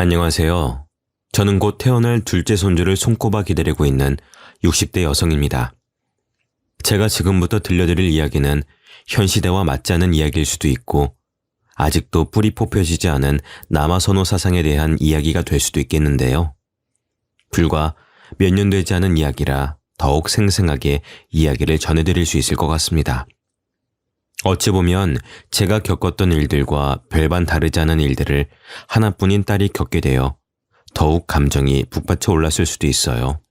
안녕하세요. 저는 곧 태어날 둘째 손주를 손꼽아 기다리고 있는 60대 여성입니다. 제가 지금부터 들려드릴 이야기는 현 시대와 맞지 않은 이야기일 수도 있고 아직도 뿌리 뽑혀지지 않은 남아선호 사상에 대한 이야기가 될 수도 있겠는데요. 불과 몇 년 되지 않은 이야기라 더욱 생생하게 이야기를 전해드릴 수 있을 것 같습니다. 어찌 보면 제가 겪었던 일들과 별반 다르지 않은 일들을 하나뿐인 딸이 겪게 되어 더욱 감정이 북받쳐 올랐을 수도 있어요.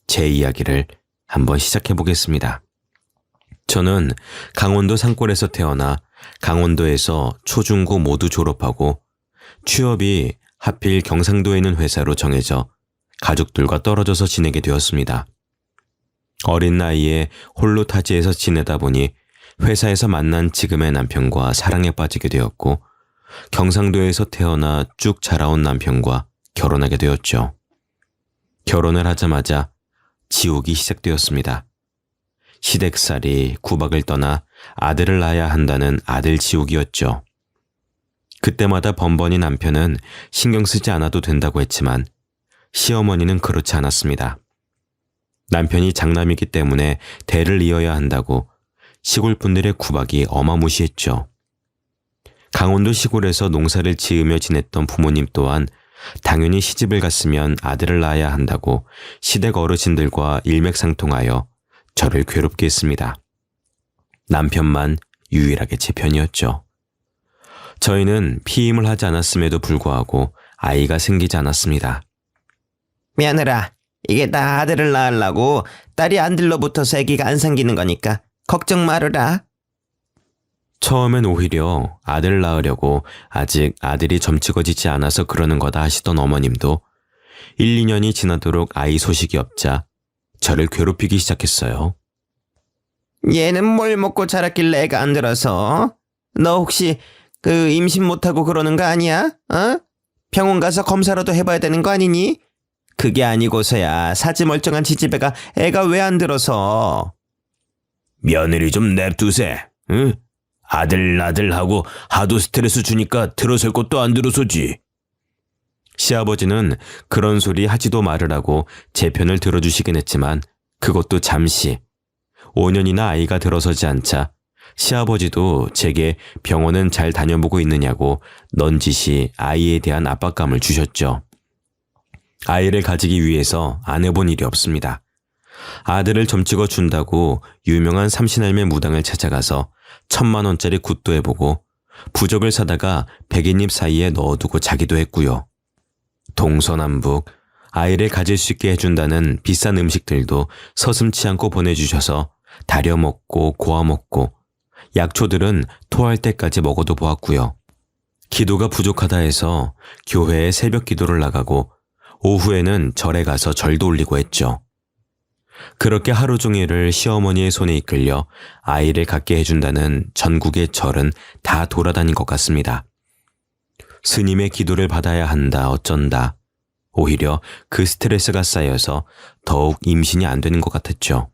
제 이야기를 한번 시작해 보겠습니다. 저는 강원도 산골에서 태어나 강원도에서 초중고 모두 졸업하고 취업이 하필 경상도에 있는 회사로 정해져 가족들과 떨어져서 지내게 되었습니다. 어린 나이에 홀로 타지에서 지내다 보니 회사에서 만난 지금의 남편과 사랑에 빠지게 되었고 경상도에서 태어나 쭉 자라온 남편과 결혼하게 되었죠. 결혼을 하자마자 지옥이 시작되었습니다. 시댁살이 구박을 떠나 아들을 낳아야 한다는 아들 지옥이었죠. 그때마다 번번이 남편은 신경 쓰지 않아도 된다고 했지만 시어머니는 그렇지 않았습니다. 남편이 장남이기 때문에 대를 이어야 한다고 시골 분들의 구박이 어마무시했죠. 강원도 시골에서 농사를 지으며 지냈던 부모님 또한 당연히 시집을 갔으면 아들을 낳아야 한다고 시댁 어르신들과 일맥상통하여 저를 괴롭게 했습니다. 남편만 유일하게 제 편이었죠. 저희는 피임을 하지 않았음에도 불구하고 아이가 생기지 않았습니다. 며느라, 이게 다 아들을 낳으려고 딸이 안 들러붙어서 아기가 안 생기는 거니까 걱정 말으라. 처음엔 오히려 아들을 낳으려고 아직 아들이 점찍어지지 않아서 그러는 거다 하시던 어머님도 1, 2년이 지나도록 아이 소식이 없자 저를 괴롭히기 시작했어요. 얘는 뭘 먹고 자랐길래 애가 안 들어서? 너 혹시 임신 못하고 그러는 거 아니야? 어? 병원 가서 검사라도 해봐야 되는 거 아니니? 그게 아니고서야 사지 멀쩡한 지지배가 애가 왜 안 들어서? 며느리 좀 냅두세. 응? 아들 하고 하도 스트레스 주니까 들어설 것도 안 들어서지. 시아버지는 그런 소리 하지도 말으라고 제 편을 들어주시긴 했지만 그것도 잠시. 5년이나 아이가 들어서지 않자 시아버지도 제게 병원은 잘 다녀보고 있느냐고 넌지시 아이에 대한 압박감을 주셨죠. 아이를 가지기 위해서 안 해본 일이 없습니다. 아들을 점찍어 준다고 유명한 삼신할매 무당을 찾아가서 1,000만 원짜리 굿도 해보고 부적을 사다가 백인잎 사이에 넣어두고 자기도 했고요. 동서남북 아이를 가질 수 있게 해준다는 비싼 음식들도 서슴치 않고 보내주셔서 다려 먹고 고아 먹고 약초들은 토할 때까지 먹어도 보았고요. 기도가 부족하다 해서 교회에 새벽 기도를 나가고 오후에는 절에 가서 절도 올리고 했죠. 그렇게 하루 종일을 시어머니의 손에 이끌려 아이를 갖게 해준다는 전국의 절은 다 돌아다닌 것 같습니다. 스님의 기도를 받아야 한다 어쩐다. 오히려 그 스트레스가 쌓여서 더욱 임신이 안 되는 것 같았죠.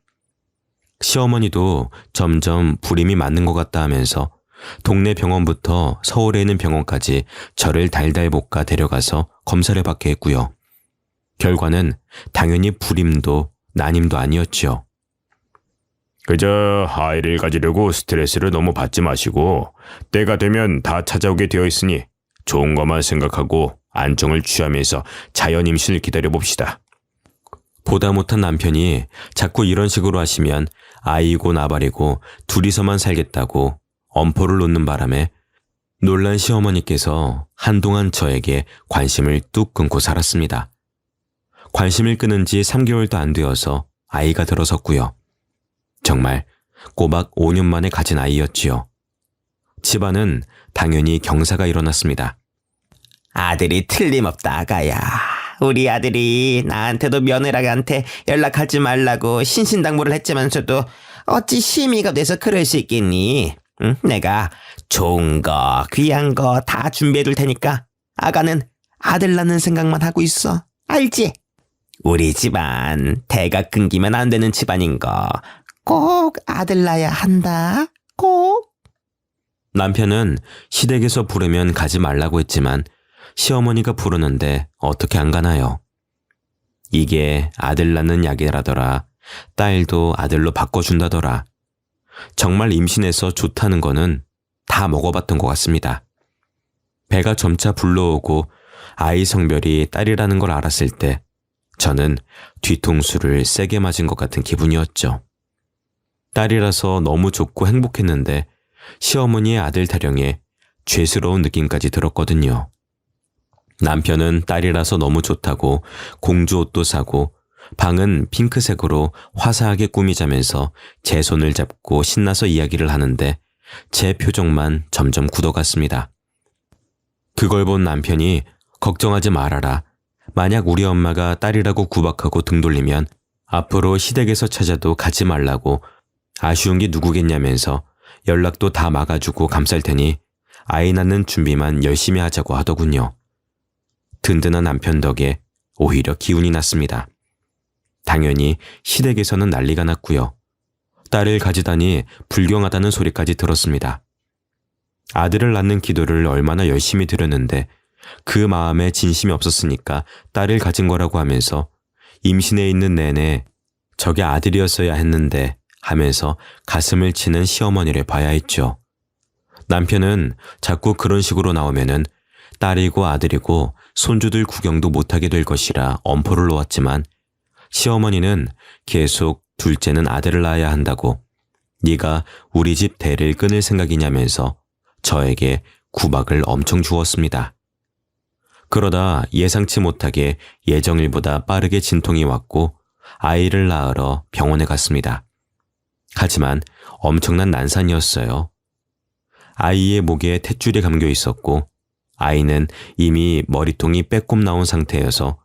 시어머니도 점점 불임이 맞는 것 같다 하면서 동네 병원부터 서울에 있는 병원까지 저를 달달 볶아 데려가서 검사를 받게 했고요. 결과는 당연히 불임도 난임도 아니었지요. 그저 아이를 가지려고 스트레스를 너무 받지 마시고 때가 되면 다 찾아오게 되어 있으니 좋은 것만 생각하고 안정을 취하면서 자연 임신을 기다려봅시다. 보다 못한 남편이 자꾸 이런 식으로 하시면 아이고 나발이고 둘이서만 살겠다고 엄포를 놓는 바람에 놀란 시어머니께서 한동안 저에게 관심을 뚝 끊고 살았습니다. 관심을 끊은 지 3개월도 안 되어서 아이가 들어섰고요. 정말 꼬박 5년 만에 가진 아이였지요. 집안은 당연히 경사가 일어났습니다. 아들이 틀림없다 아가야. 우리 아들이 나한테도 며느라한테 연락하지 말라고 신신당부를 했지만서도 어찌 심의가 돼서 그럴 수 있겠니? 응? 내가 좋은 거 귀한 거 다 준비해둘 테니까 아가는 아들 낳는 생각만 하고 있어. 알지? 우리 집안 대가 끊기면 안 되는 집안인 거 꼭 아들 낳아야 한다. 꼭. 남편은 시댁에서 부르면 가지 말라고 했지만 시어머니가 부르는데 어떻게 안 가나요? 이게 아들 낳는 약이라더라. 딸도 아들로 바꿔준다더라. 정말 임신해서 좋다는 거는 다 먹어봤던 것 같습니다. 배가 점차 불러오고 아이 성별이 딸이라는 걸 알았을 때 저는 뒤통수를 세게 맞은 것 같은 기분이었죠. 딸이라서 너무 좋고 행복했는데 시어머니의 아들 타령에 죄스러운 느낌까지 들었거든요. 남편은 딸이라서 너무 좋다고 공주 옷도 사고 방은 핑크색으로 화사하게 꾸미자면서 제 손을 잡고 신나서 이야기를 하는데 제 표정만 점점 굳어갔습니다. 그걸 본 남편이 걱정하지 말아라. 만약 우리 엄마가 딸이라고 구박하고 등 돌리면 앞으로 시댁에서 찾아도 가지 말라고 아쉬운 게 누구겠냐면서 연락도 다 막아주고 감쌀 테니 아이 낳는 준비만 열심히 하자고 하더군요. 든든한 남편 덕에 오히려 기운이 났습니다. 당연히 시댁에서는 난리가 났고요. 딸을 가지다니 불경하다는 소리까지 들었습니다. 아들을 낳는 기도를 얼마나 열심히 드렸는데 그 마음에 진심이 없었으니까 딸을 가진 거라고 하면서 임신해 있는 내내 저게 아들이었어야 했는데 하면서 가슴을 치는 시어머니를 봐야 했죠. 남편은 자꾸 그런 식으로 나오면은 딸이고 아들이고 손주들 구경도 못하게 될 것이라 엄포를 놓았지만 시어머니는 계속 둘째는 아들을 낳아야 한다고 네가 우리 집 대를 끊을 생각이냐면서 저에게 구박을 엄청 주었습니다. 그러다 예상치 못하게 예정일보다 빠르게 진통이 왔고 아이를 낳으러 병원에 갔습니다. 하지만 엄청난 난산이었어요. 아이의 목에 탯줄이 감겨 있었고 아이는 이미 머리통이 빼꼼 나온 상태여서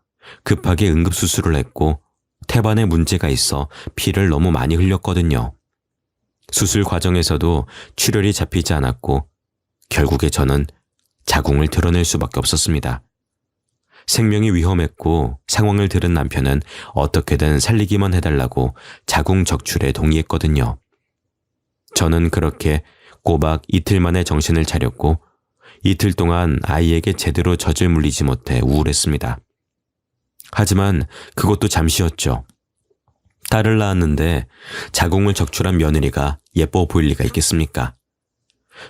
급하게 응급수술을 했고 태반에 문제가 있어 피를 너무 많이 흘렸거든요. 수술 과정에서도 출혈이 잡히지 않았고 결국에 저는 자궁을 드러낼 수밖에 없었습니다. 생명이 위험했고 상황을 들은 남편은 어떻게든 살리기만 해달라고 자궁 적출에 동의했거든요. 저는 그렇게 꼬박 이틀 만에 정신을 차렸고 이틀 동안 아이에게 제대로 젖을 물리지 못해 우울했습니다. 하지만 그것도 잠시였죠. 딸을 낳았는데 자궁을 적출한 며느리가 예뻐 보일 리가 있겠습니까?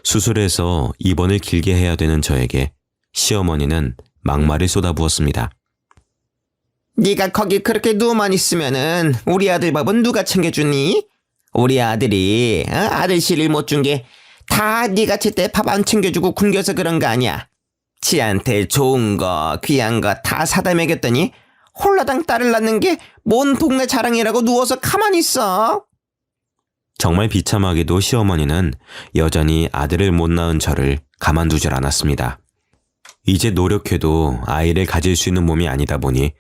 수술해서 입원을 길게 해야 되는 저에게 시어머니는 막말을 쏟아부었습니다. 네가 거기 그렇게 누워만 있으면은 우리 아들 밥은 누가 챙겨주니? 우리 아들이 아들 씨를 못 준 게 다 네가 제때 밥 안 챙겨주고 굶겨서 그런 거 아니야. 지한테 좋은 거 귀한 거 다 사다 먹였더니 홀라당 딸을 낳는 게 뭔 동네 자랑이라고 누워서 가만히 있어. 정말 비참하게도 시어머니는 여전히 아들을 못 낳은 저를 가만두질 않았습니다. 이제 노력해도 아이를 가질 수 있는 몸이 아니다 보니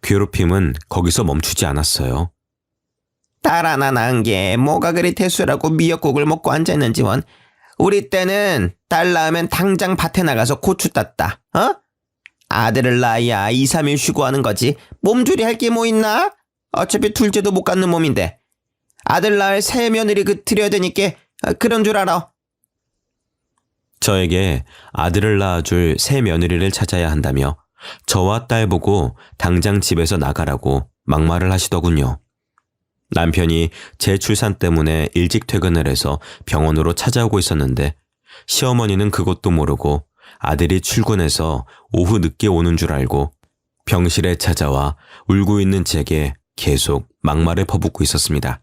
괴롭힘은 거기서 멈추지 않았어요. 딸 하나 낳은 게 뭐가 그리 대수라고 미역국을 먹고 앉아있는지 원. 우리 때는 딸 낳으면 당장 밭에 나가서 고추 땄다. 아들을 낳아야 2, 3일 쉬고 하는 거지. 몸조리 할 게 뭐 있나? 어차피 둘째도 못 갖는 몸인데. 아들 낳을 새 며느리 드려야 되니까 그런 줄 알아. 저에게 아들을 낳아줄 새 며느리를 찾아야 한다며 저와 딸 보고 당장 집에서 나가라고 막말을 하시더군요. 남편이 제 출산 때문에 일찍 퇴근을 해서 병원으로 찾아오고 있었는데 시어머니는 그것도 모르고 아들이 출근해서 오후 늦게 오는 줄 알고 병실에 찾아와 울고 있는 제게 계속 막말을 퍼붓고 있었습니다.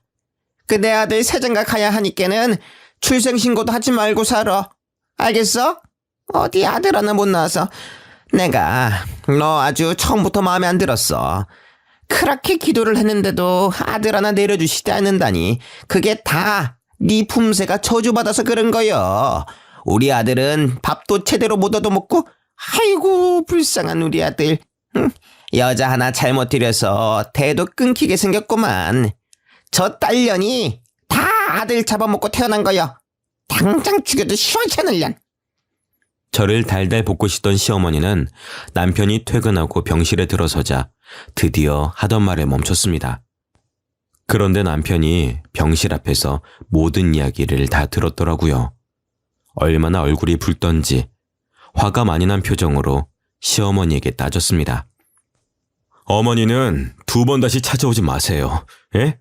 그 내 아들 새장가 가야 하니까는 출생신고도 하지 말고 살아. 알겠어? 어디 아들 하나 못 낳아서 내가 너 아주 처음부터 마음에 안 들었어. 그렇게 기도를 했는데도 아들 하나 내려주시지 않는다니 그게 다 네 품새가 저주받아서 그런 거여. 우리 아들은 밥도 제대로 못 얻어먹고 아이고 불쌍한 우리 아들. 여자 하나 잘못 들여서 대도 끊기게 생겼구만. 저 딸년이 다 아들 잡아먹고 태어난 거여. 당장 죽여도 시원찮을련. 저를 달달 볶으시던 시어머니는 남편이 퇴근하고 병실에 들어서자 드디어 하던 말을 멈췄습니다. 그런데 남편이 병실 앞에서 모든 이야기를 다 들었더라고요. 얼마나 얼굴이 붉던지 화가 많이 난 표정으로 시어머니에게 따졌습니다. 어머니는 2번 다시 찾아오지 마세요. 예?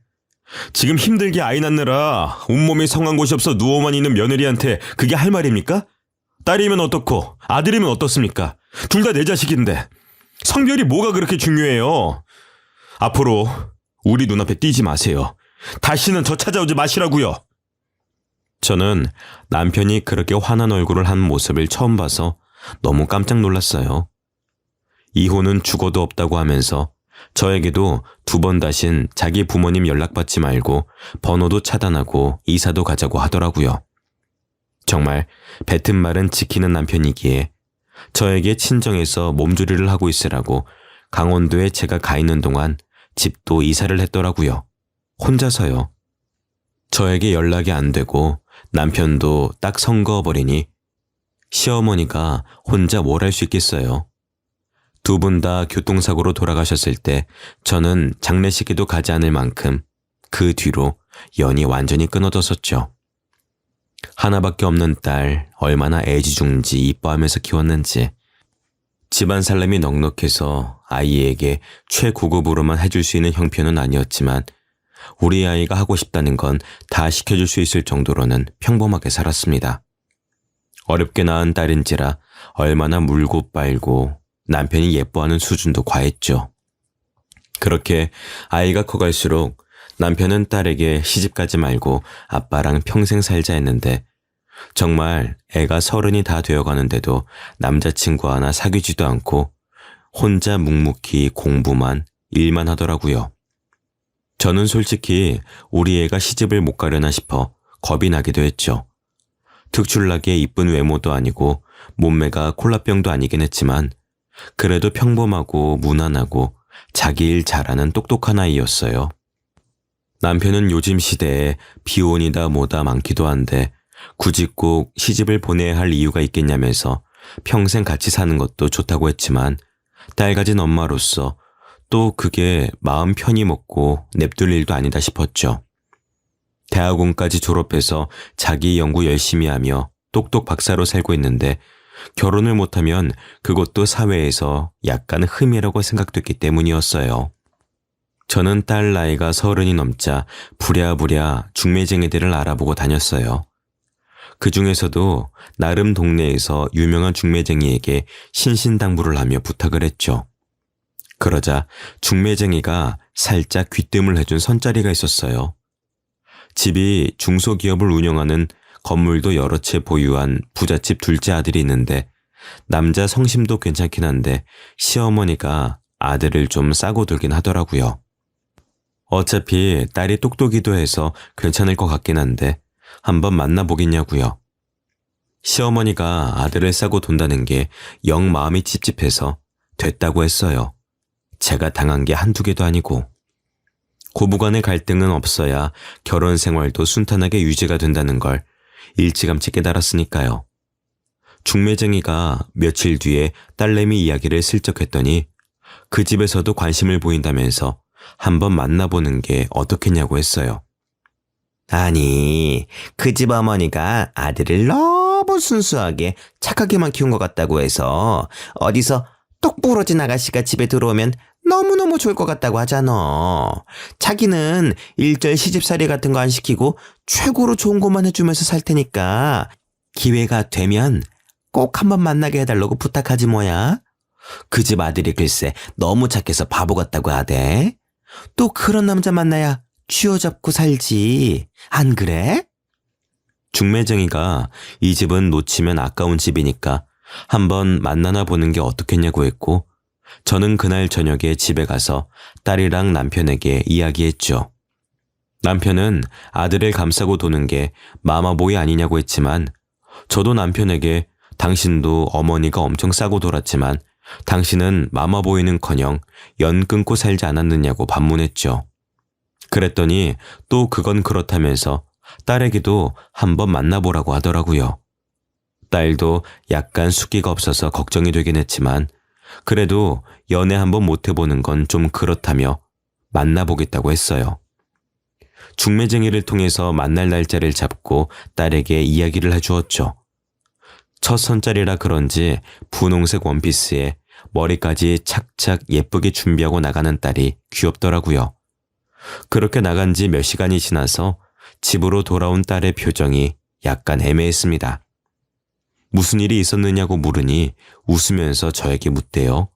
지금 힘들게 아이 낳느라 온몸이 성한 곳이 없어 누워만 있는 며느리한테 그게 할 말입니까? 딸이면 어떻고 아들이면 어떻습니까? 둘 다 내 자식인데 성별이 뭐가 그렇게 중요해요? 앞으로 우리 눈앞에 띄지 마세요. 다시는 저 찾아오지 마시라고요. 저는 남편이 그렇게 화난 얼굴을 한 모습을 처음 봐서 너무 깜짝 놀랐어요. 이혼은 죽어도 없다고 하면서 저에게도 2번 다신 자기 부모님 연락받지 말고 번호도 차단하고 이사도 가자고 하더라고요. 정말 뱉은 말은 지키는 남편이기에 저에게 친정에서 몸조리를 하고 있으라고 강원도에 제가 가 있는 동안 집도 이사를 했더라고요. 혼자서요. 저에게 연락이 안 되고 남편도 딱 선거어버리니 시어머니가 혼자 뭘 할 수 있겠어요. 2분 다 교통사고로 돌아가셨을 때 저는 장례식에도 가지 않을 만큼 그 뒤로 연이 완전히 끊어졌었죠. 하나밖에 없는 딸 얼마나 애지중지 이뻐하면서 키웠는지 집안 살림이 넉넉해서 아이에게 최고급으로만 해줄 수 있는 형편은 아니었지만 우리 아이가 하고 싶다는 건 다 시켜줄 수 있을 정도로는 평범하게 살았습니다. 어렵게 낳은 딸인지라 얼마나 물고 빨고 남편이 예뻐하는 수준도 과했죠. 그렇게 아이가 커갈수록 남편은 딸에게 시집가지 말고 아빠랑 평생 살자 했는데 정말 애가 30이 다 되어가는데도 남자친구 하나 사귀지도 않고 혼자 묵묵히 공부만 일만 하더라고요. 저는 솔직히 우리 애가 시집을 못 가려나 싶어 겁이 나기도 했죠. 특출나게 이쁜 외모도 아니고 몸매가 콜라병도 아니긴 했지만 그래도 평범하고 무난하고 자기 일 잘하는 똑똑한 아이였어요. 남편은 요즘 시대에 비혼이다 뭐다 많기도 한데 굳이 꼭 시집을 보내야 할 이유가 있겠냐면서 평생 같이 사는 것도 좋다고 했지만 딸 가진 엄마로서 또 그게 마음 편히 먹고 냅둘 일도 아니다 싶었죠. 대학원까지 졸업해서 자기 연구 열심히 하며 똑똑 박사로 살고 있는데 결혼을 못하면 그것도 사회에서 약간 흠이라고 생각됐기 때문이었어요. 저는 딸 나이가 30이 넘자 부랴부랴 중매쟁이들을 알아보고 다녔어요. 그 중에서도 나름 동네에서 유명한 중매쟁이에게 신신당부를 하며 부탁을 했죠. 그러자 중매쟁이가 살짝 귀뜸을 해준 선자리가 있었어요. 집이 중소기업을 운영하는 건물도 여러 채 보유한 부잣집 둘째 아들이 있는데 남자 성심도 괜찮긴 한데 시어머니가 아들을 좀 싸고 들긴 하더라고요. 어차피 딸이 똑똑이도 해서 괜찮을 것 같긴 한데 한번 만나보겠냐고요. 시어머니가 아들을 싸고 돈다는 게 영 마음이 찝찝해서 됐다고 했어요. 제가 당한 게 한두 개도 아니고. 고부간의 갈등은 없어야 결혼 생활도 순탄하게 유지가 된다는 걸 일찌감치 깨달았으니까요. 중매쟁이가 며칠 뒤에 딸내미 이야기를 슬쩍 했더니 그 집에서도 관심을 보인다면서 한번 만나보는 게 어떻겠냐고 했어요. 아니, 그 집 어머니가 아들을 너무 순수하게 착하게만 키운 것 같다고 해서 어디서 똑부러진 아가씨가 집에 들어오면 너무너무 좋을 것 같다고 하잖아. 자기는 일절 시집살이 같은 거 안 시키고 최고로 좋은 것만 해주면서 살 테니까 기회가 되면 꼭 한번 만나게 해달라고 부탁하지 뭐야. 그 집 아들이 글쎄 너무 착해서 바보 같다고 하대. 또 그런 남자 만나야 쥐어잡고 살지. 안 그래? 중매쟁이가 이 집은 놓치면 아까운 집이니까 한번 만나나 보는 게 어떻겠냐고 했고 저는 그날 저녁에 집에 가서 딸이랑 남편에게 이야기했죠. 남편은 아들을 감싸고 도는 게 마마보이 아니냐고 했지만 저도 남편에게 당신도 어머니가 엄청 싸고 돌았지만 당신은 마마보이는커녕 연 끊고 살지 않았느냐고 반문했죠. 그랬더니 또 그건 그렇다면서 딸에게도 한번 만나보라고 하더라고요. 딸도 약간 숫기가 없어서 걱정이 되긴 했지만 그래도 연애 한번 못 해보는 건 좀 그렇다며 만나보겠다고 했어요. 중매쟁이를 통해서 만날 날짜를 잡고 딸에게 이야기를 해주었죠. 첫 선짜리라 그런지 분홍색 원피스에 머리까지 착착 예쁘게 준비하고 나가는 딸이 귀엽더라고요. 그렇게 나간 지 몇 시간이 지나서 집으로 돌아온 딸의 표정이 약간 애매했습니다. 무슨 일이 있었느냐고 물으니 웃으면서 저에게 묻대요.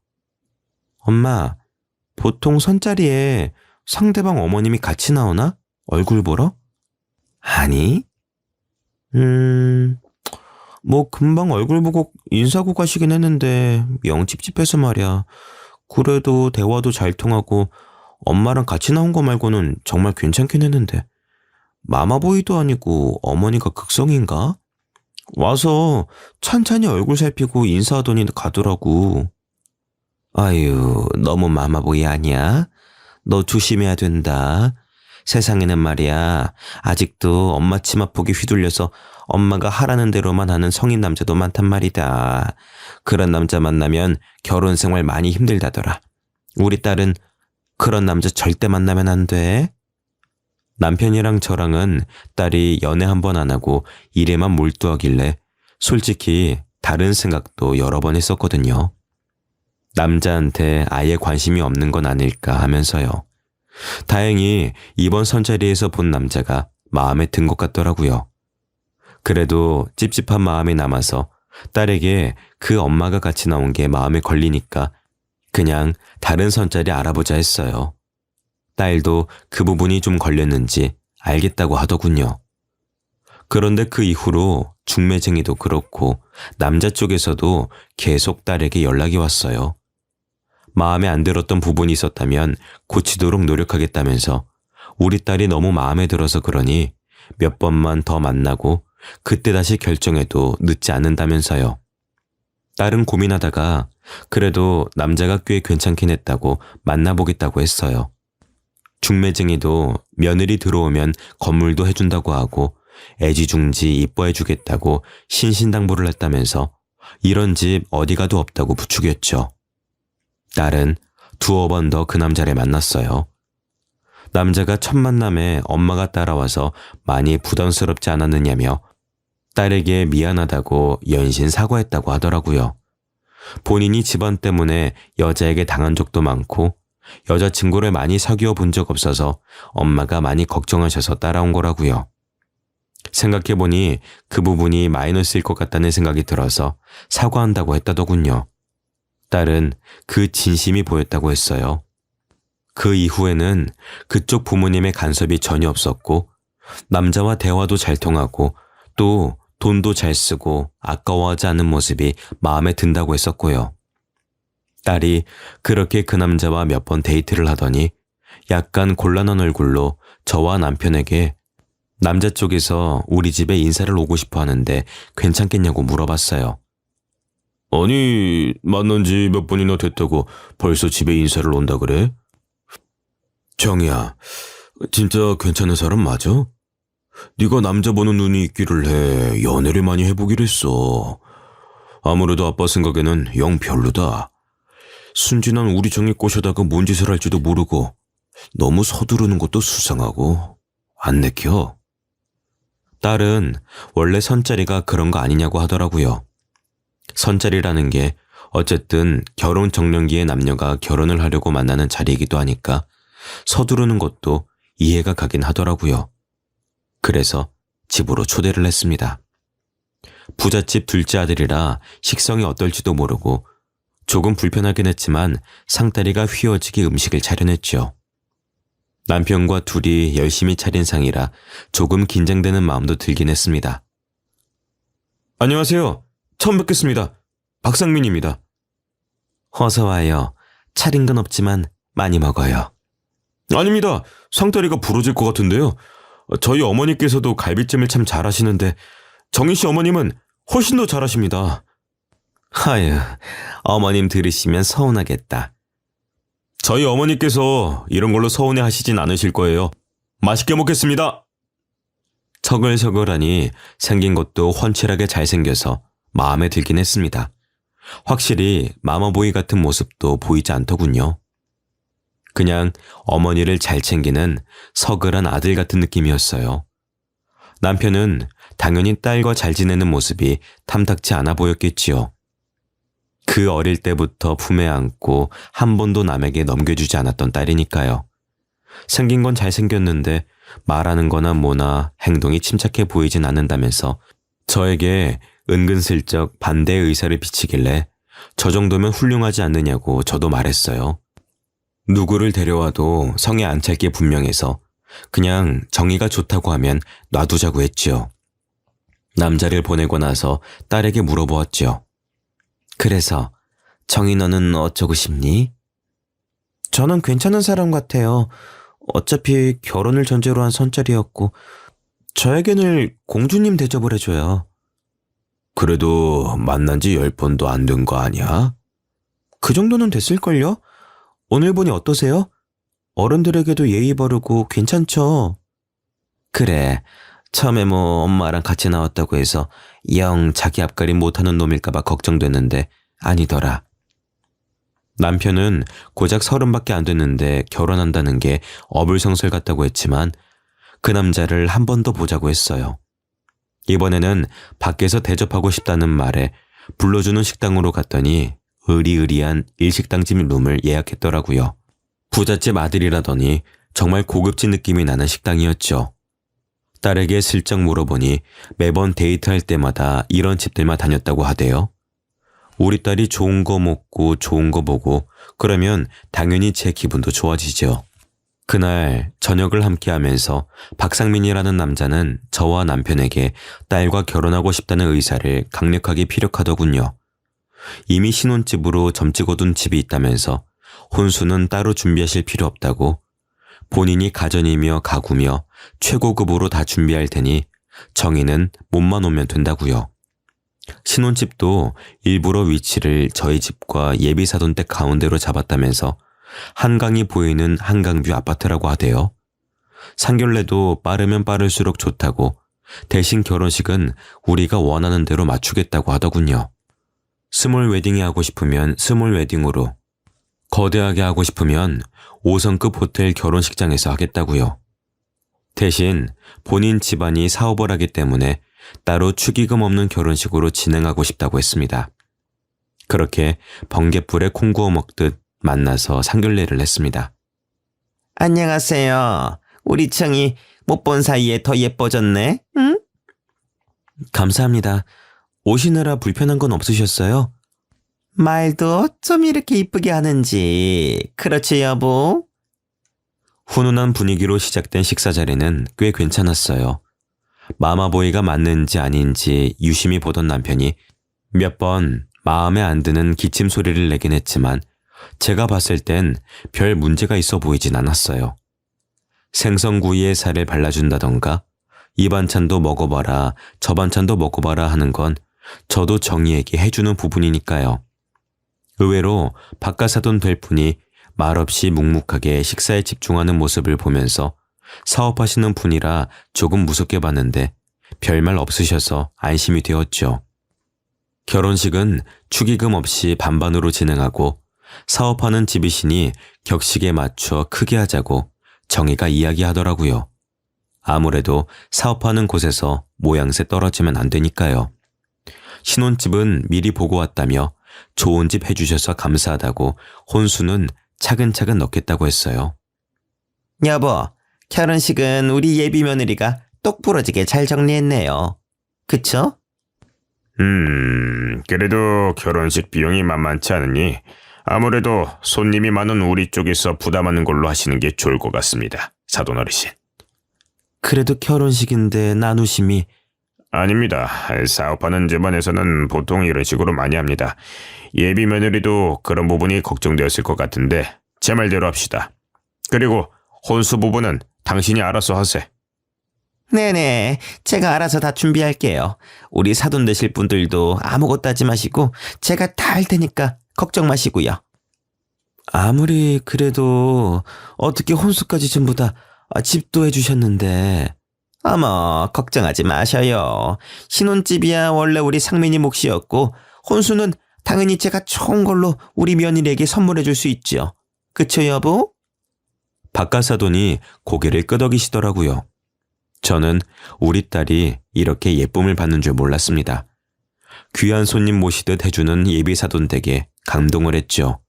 엄마, 보통 선자리에 상대방 어머님이 같이 나오나? 얼굴 보러? 아니? 뭐 금방 얼굴 보고 인사하고 가시긴 했는데 영 찝찝해서 말이야. 그래도 대화도 잘 통하고 엄마랑 같이 나온 거 말고는 정말 괜찮긴 했는데 마마보이도 아니고 어머니가 극성인가? 와서 찬찬히 얼굴 살피고 인사하더니 가더라고. 아유, 너무 마마보이 아니야? 너 조심해야 된다. 세상에는 말이야, 아직도 엄마 치마폭에 휘둘려서 엄마가 하라는 대로만 하는 성인 남자도 많단 말이다. 그런 남자 만나면 결혼 생활 많이 힘들다더라. 우리 딸은 그런 남자 절대 만나면 안 돼. 남편이랑 저랑은 딸이 연애 한 번 안 하고 일에만 몰두하길래 솔직히 다른 생각도 여러 번 했었거든요. 남자한테 아예 관심이 없는 건 아닐까 하면서요. 다행히 이번 선자리에서 본 남자가 마음에 든 것 같더라고요. 그래도 찝찝한 마음이 남아서 딸에게 그 엄마가 같이 나온 게 마음에 걸리니까 그냥 다른 선자리 알아보자 했어요. 딸도 그 부분이 좀 걸렸는지 알겠다고 하더군요. 그런데 그 이후로 중매쟁이도 그렇고 남자 쪽에서도 계속 딸에게 연락이 왔어요. 마음에 안 들었던 부분이 있었다면 고치도록 노력하겠다면서 우리 딸이 너무 마음에 들어서 그러니 몇 번만 더 만나고 그때 다시 결정해도 늦지 않는다면서요. 딸은 고민하다가 그래도 남자가 꽤 괜찮긴 했다고 만나보겠다고 했어요. 중매쟁이도 며느리 들어오면 건물도 해준다고 하고 애지중지 이뻐해주겠다고 신신당부를 했다면서 이런 집 어디 가도 없다고 부추겼죠. 딸은 두어 번 더 그 남자를 만났어요. 남자가 첫 만남에 엄마가 따라와서 많이 부담스럽지 않았느냐며 딸에게 미안하다고 연신 사과했다고 하더라고요. 본인이 집안 때문에 여자에게 당한 적도 많고 여자친구를 많이 사귀어 본 적 없어서 엄마가 많이 걱정하셔서 따라온 거라고요. 생각해보니 그 부분이 마이너스일 것 같다는 생각이 들어서 사과한다고 했다더군요. 딸은 그 진심이 보였다고 했어요. 그 이후에는 그쪽 부모님의 간섭이 전혀 없었고 남자와 대화도 잘 통하고 또 돈도 잘 쓰고 아까워하지 않는 모습이 마음에 든다고 했었고요. 딸이 그렇게 그 남자와 몇 번 데이트를 하더니 약간 곤란한 얼굴로 저와 남편에게 남자 쪽에서 우리 집에 인사를 오고 싶어 하는데 괜찮겠냐고 물어봤어요. 아니, 만난 지 몇 번이나 됐다고 벌써 집에 인사를 온다 그래? 정이야, 진짜 괜찮은 사람 맞아? 네가 남자 보는 눈이 있기를 해 연애를 많이 해보기로 했어. 아무래도 아빠 생각에는 영 별로다. 순진한 우리 정이 꼬셔다가 뭔 짓을 할지도 모르고 너무 서두르는 것도 수상하고 안 내켜. 딸은 원래 선자리가 그런 거 아니냐고 하더라고요. 선자리라는 게 어쨌든 결혼 적령기에 남녀가 결혼을 하려고 만나는 자리이기도 하니까 서두르는 것도 이해가 가긴 하더라고요. 그래서 집으로 초대를 했습니다. 부잣집 둘째 아들이라 식성이 어떨지도 모르고 조금 불편하긴 했지만 상다리가 휘어지게 음식을 차려냈죠. 남편과 둘이 열심히 차린 상이라 조금 긴장되는 마음도 들긴 했습니다. 안녕하세요. 처음 뵙겠습니다. 박상민입니다. 어서 와요. 차린 건 없지만 많이 먹어요. 아닙니다. 상다리가 부러질 것 같은데요. 저희 어머니께서도 갈비찜을 참 잘하시는데 정희 씨 어머님은 훨씬 더 잘하십니다. 아유, 어머님 들으시면 서운하겠다. 저희 어머니께서 이런 걸로 서운해 하시진 않으실 거예요. 맛있게 먹겠습니다. 서글서글하니 생긴 것도 훤칠하게 잘생겨서 마음에 들긴 했습니다. 확실히 마마보이 같은 모습도 보이지 않더군요. 그냥 어머니를 잘 챙기는 서글한 아들 같은 느낌이었어요. 남편은 당연히 딸과 잘 지내는 모습이 탐탁치 않아 보였겠지요. 그 어릴 때부터 품에 안고 한 번도 남에게 넘겨주지 않았던 딸이니까요. 생긴 건 잘생겼는데 말하는 거나 뭐나 행동이 침착해 보이진 않는다면서 저에게 은근슬쩍 반대의 의사를 비치길래 저 정도면 훌륭하지 않느냐고 저도 말했어요. 누구를 데려와도 성에 안 찰 게 분명해서 그냥 정의가 좋다고 하면 놔두자고 했지요. 남자를 보내고 나서 딸에게 물어보았지요. 그래서 정희 너는 어쩌고 싶니? 저는 괜찮은 사람 같아요. 어차피 결혼을 전제로 한 선짜리였고 저에게는 공주님 대접을 해줘요. 그래도 만난 지 10번도 안 된 거 아니야? 그 정도는 됐을걸요? 오늘 보니 어떠세요? 어른들에게도 예의 바르고 괜찮죠? 그래. 처음에 뭐 엄마랑 같이 나왔다고 해서 영 자기 앞가림 못하는 놈일까봐 걱정됐는데 아니더라. 남편은 고작 30밖에 안 됐는데 결혼한다는 게 어불성설 같다고 했지만 그 남자를 한 번 더 보자고 했어요. 이번에는 밖에서 대접하고 싶다는 말에 불러주는 식당으로 갔더니 의리의리한 일식당집 룸을 예약했더라고요. 부잣집 아들이라더니 정말 고급진 느낌이 나는 식당이었죠. 딸에게 슬쩍 물어보니 매번 데이트할 때마다 이런 집들만 다녔다고 하대요. 우리 딸이 좋은 거 먹고 좋은 거 보고 그러면 당연히 제 기분도 좋아지죠. 그날 저녁을 함께 하면서 박상민이라는 남자는 저와 남편에게 딸과 결혼하고 싶다는 의사를 강력하게 피력하더군요. 이미 신혼집으로 점 찍어둔 집이 있다면서 혼수는 따로 준비하실 필요 없다고 본인이 가전이며 가구며 최고급으로 다 준비할 테니 정희는 몸만 오면 된다고요. 신혼집도 일부러 위치를 저희 집과 예비사돈댁 가운데로 잡았다면서 한강이 보이는 한강뷰 아파트라고 하대요. 상견례도 빠르면 빠를수록 좋다고 대신 결혼식은 우리가 원하는 대로 맞추겠다고 하더군요. 스몰 웨딩이 하고 싶으면 스몰 웨딩으로, 거대하게 하고 싶으면 5성급 호텔 결혼식장에서 하겠다고요. 대신 본인 집안이 사업을 하기 때문에 따로 축의금 없는 결혼식으로 진행하고 싶다고 했습니다. 그렇게 번갯불에 콩 구워 먹듯 만나서 상견례를 했습니다. 안녕하세요. 우리 청이 못 본 사이에 더 예뻐졌네. 응? 감사합니다. 오시느라 불편한 건 없으셨어요? 말도 어쩜 이렇게 이쁘게 하는지. 그렇지 여보? 훈훈한 분위기로 시작된 식사 자리는 꽤 괜찮았어요. 마마보이가 맞는지 아닌지 유심히 보던 남편이 몇 번 마음에 안 드는 기침 소리를 내긴 했지만 제가 봤을 땐 별 문제가 있어 보이진 않았어요. 생선구이에 살을 발라준다던가 이 반찬도 먹어봐라 저 반찬도 먹어봐라 하는 건 저도 정희에게 해주는 부분이니까요. 의외로 바깥사돈 될 분이 말없이 묵묵하게 식사에 집중하는 모습을 보면서 사업하시는 분이라 조금 무섭게 봤는데 별말 없으셔서 안심이 되었죠. 결혼식은 축의금 없이 반반으로 진행하고 사업하는 집이시니 격식에 맞춰 크게 하자고 정희가 이야기하더라고요. 아무래도 사업하는 곳에서 모양새 떨어지면 안 되니까요. 신혼집은 미리 보고 왔다며 좋은 집 해주셔서 감사하다고 혼수는 차근차근 넣겠다고 했어요. 여보, 결혼식은 우리 예비 며느리가 똑부러지게 잘 정리했네요. 그쵸? 그래도 결혼식 비용이 만만치 않으니 아무래도 손님이 많은 우리 쪽에서 부담하는 걸로 하시는 게 좋을 것 같습니다. 사돈 어르신. 그래도 결혼식인데 나누심이. 아닙니다. 사업하는 집안에서는 보통 이런 식으로 많이 합니다. 예비 며느리도 그런 부분이 걱정되었을 것 같은데 제 말대로 합시다. 그리고 혼수 부분은 당신이 알아서 하세. 네네, 제가 알아서 다 준비할게요. 우리 사돈 되실 분들도 아무것도 하지 마시고 제가 다 할 테니까 걱정 마시고요. 아무리 그래도 어떻게 혼수까지 전부 다 집도 해주셨는데. 어머, 걱정하지 마셔요. 신혼집이야 원래 우리 상민이 몫이었고 혼수는 당연히 제가 좋은 걸로 우리 며느리에게 선물해 줄 수 있죠. 그쵸 여보? 바깥사돈이 고개를 끄덕이시더라고요. 저는 우리 딸이 이렇게 예쁨을 받는 줄 몰랐습니다. 귀한 손님 모시듯 해주는 예비사돈 댁에 감동을 했죠.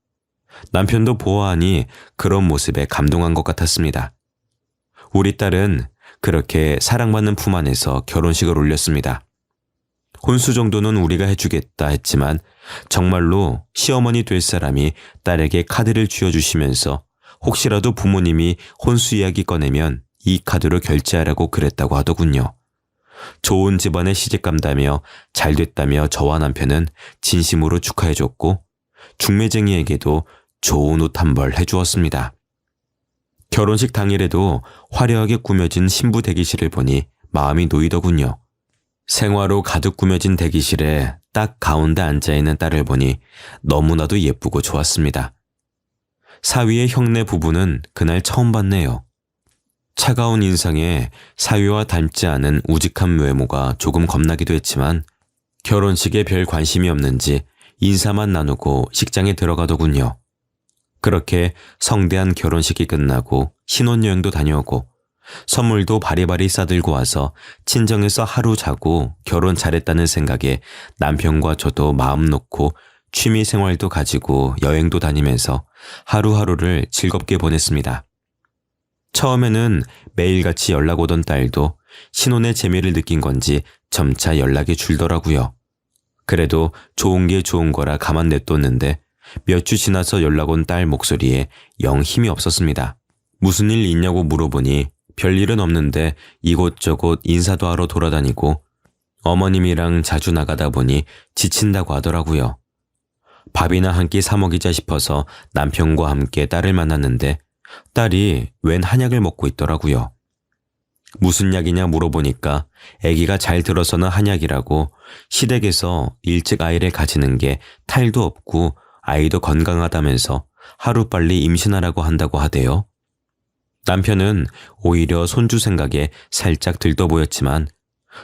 남편도 보아하니 그런 모습에 감동한 것 같았습니다. 우리 딸은 그렇게 사랑받는 품 안에서 결혼식을 올렸습니다. 혼수 정도는 우리가 해주겠다 했지만 정말로 시어머니 될 사람이 딸에게 카드를 쥐어주시면서 혹시라도 부모님이 혼수 이야기 꺼내면 이 카드로 결제하라고 그랬다고 하더군요. 좋은 집안에 시집간다며 잘됐다며 저와 남편은 진심으로 축하해줬고 중매쟁이에게도 좋은 옷 한 벌 해주었습니다. 결혼식 당일에도 화려하게 꾸며진 신부 대기실을 보니 마음이 놓이더군요. 생화로 가득 꾸며진 대기실에 딱 가운데 앉아있는 딸을 보니 너무나도 예쁘고 좋았습니다. 사위의 형네 부부는 그날 처음 봤네요. 차가운 인상에 사위와 닮지 않은 우직한 외모가 조금 겁나기도 했지만 결혼식에 별 관심이 없는지 인사만 나누고 식장에 들어가더군요. 그렇게 성대한 결혼식이 끝나고 신혼여행도 다녀오고 선물도 바리바리 싸들고 와서 친정에서 하루 자고 결혼 잘했다는 생각에 남편과 저도 마음 놓고 취미 생활도 가지고 여행도 다니면서 하루하루를 즐겁게 보냈습니다. 처음에는 매일같이 연락 오던 딸도 신혼의 재미를 느낀 건지 점차 연락이 줄더라고요. 그래도 좋은 게 좋은 거라 가만 냅뒀는데 몇 주 지나서 연락 온 딸 목소리에 영 힘이 없었습니다. 무슨 일 있냐고 물어보니 별일은 없는데 이곳저곳 인사도 하러 돌아다니고 어머님이랑 자주 나가다 보니 지친다고 하더라고요. 밥이나 한 끼 사 먹이자 싶어서 남편과 함께 딸을 만났는데 딸이 웬 한약을 먹고 있더라고요. 무슨 약이냐 물어보니까 아기가 잘 들어서는 한약이라고 시댁에서 일찍 아이를 가지는 게 탈도 없고 아이도 건강하다면서 하루빨리 임신하라고 한다고 하대요. 남편은 오히려 손주 생각에 살짝 들떠 보였지만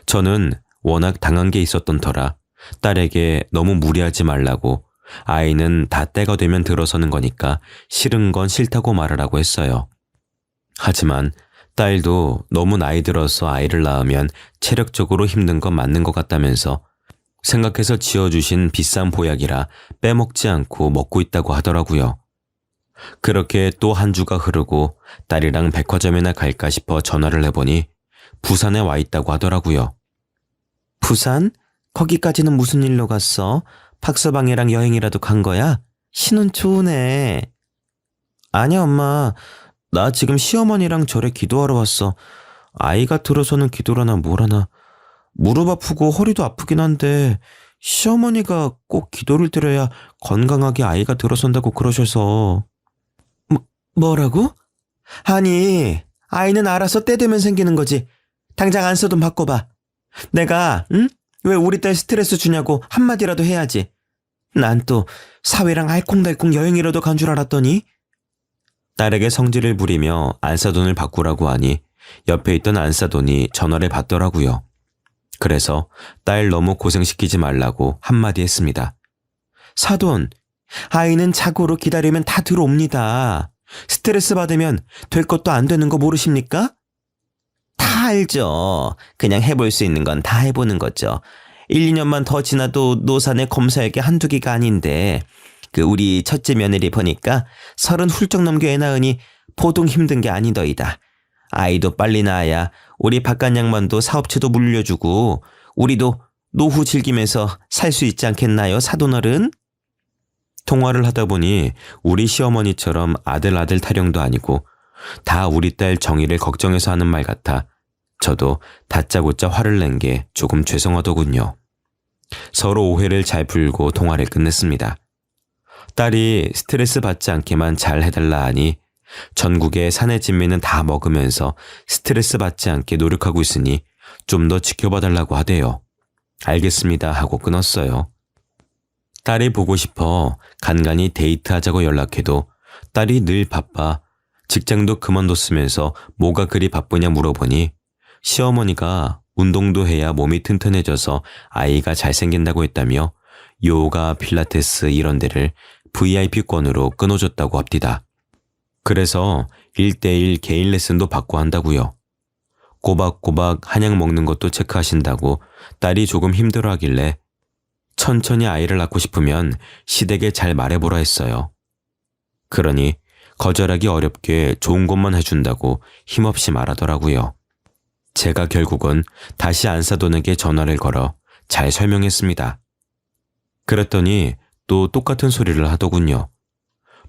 저는 워낙 당한 게 있었던 터라 딸에게 너무 무리하지 말라고 아이는 다 때가 되면 들어서는 거니까 싫은 건 싫다고 말하라고 했어요. 하지만 딸도 너무 나이 들어서 아이를 낳으면 체력적으로 힘든 건 맞는 것 같다면서 생각해서 지어주신 비싼 보약이라 빼먹지 않고 먹고 있다고 하더라고요. 그렇게 또 한 주가 흐르고 딸이랑 백화점이나 갈까 싶어 전화를 해보니 부산에 와 있다고 하더라고요. 부산? 거기까지는 무슨 일로 갔어? 박서방이랑 여행이라도 간 거야? 신혼 좋으네. 아니야 엄마. 나 지금 시어머니랑 절에 기도하러 왔어. 아이가 들어서는 기도라나 뭐라나. 무릎 아프고 허리도 아프긴 한데 시어머니가 꼭 기도를 드려야 건강하게 아이가 들어선다고 그러셔서. 뭐라고? 아니 아이는 알아서 때 되면 생기는 거지. 당장 안써 좀 바꿔봐. 내가 왜 우리 딸 스트레스 주냐고 한마디라도 해야지. 난 또 사위랑 알콩달콩 여행이라도 간 줄 알았더니. 딸에게 성질을 부리며 안사돈을 바꾸라고 하니 옆에 있던 안사돈이 전화를 받더라고요. 그래서 딸 너무 고생시키지 말라고 한마디 했습니다. 사돈, 아이는 자고로 기다리면 다 들어옵니다. 스트레스 받으면 될 것도 안 되는 거 모르십니까? 다 알죠. 그냥 해볼 수 있는 건 다 해보는 거죠. 1, 2년만 더 지나도 노산에 검사할 게 한두 개가 아닌데 우리 첫째 며느리 보니까 30 훌쩍 넘겨 애 낳으니 보통 힘든 게 아니더이다. 아이도 빨리 낳아야 우리 바깥 양반도 사업체도 물려주고 우리도 노후 즐기면서 살 수 있지 않겠나요, 사돈어른? 통화를 하다 보니 우리 시어머니처럼 아들 타령도 아니고 다 우리 딸 정의를 걱정해서 하는 말 같아 저도 다짜고짜 화를 낸 게 조금 죄송하더군요. 서로 오해를 잘 풀고 통화를 끝냈습니다. 딸이 스트레스 받지 않게만 잘 해달라 하니 전국의 산의 진미는 다 먹으면서 스트레스 받지 않게 노력하고 있으니 좀 더 지켜봐달라고 하대요. 알겠습니다 하고 끊었어요. 딸이 보고 싶어 간간히 데이트하자고 연락해도 딸이 늘 바빠 직장도 그만뒀으면서 뭐가 그리 바쁘냐 물어보니 시어머니가 운동도 해야 몸이 튼튼해져서 아이가 잘생긴다고 했다며 요가, 필라테스 이런 데를 VIP권으로 끊어줬다고 합디다. 그래서 1:1 개인 레슨도 받고 한다고요. 꼬박꼬박 한약 먹는 것도 체크하신다고 딸이 조금 힘들어하길래 천천히 아이를 낳고 싶으면 시댁에 잘 말해보라 했어요. 그러니 거절하기 어렵게 좋은 것만 해준다고 힘없이 말하더라고요. 제가 결국은 다시 안사돈에게 전화를 걸어 잘 설명했습니다. 그랬더니 또 똑같은 소리를 하더군요.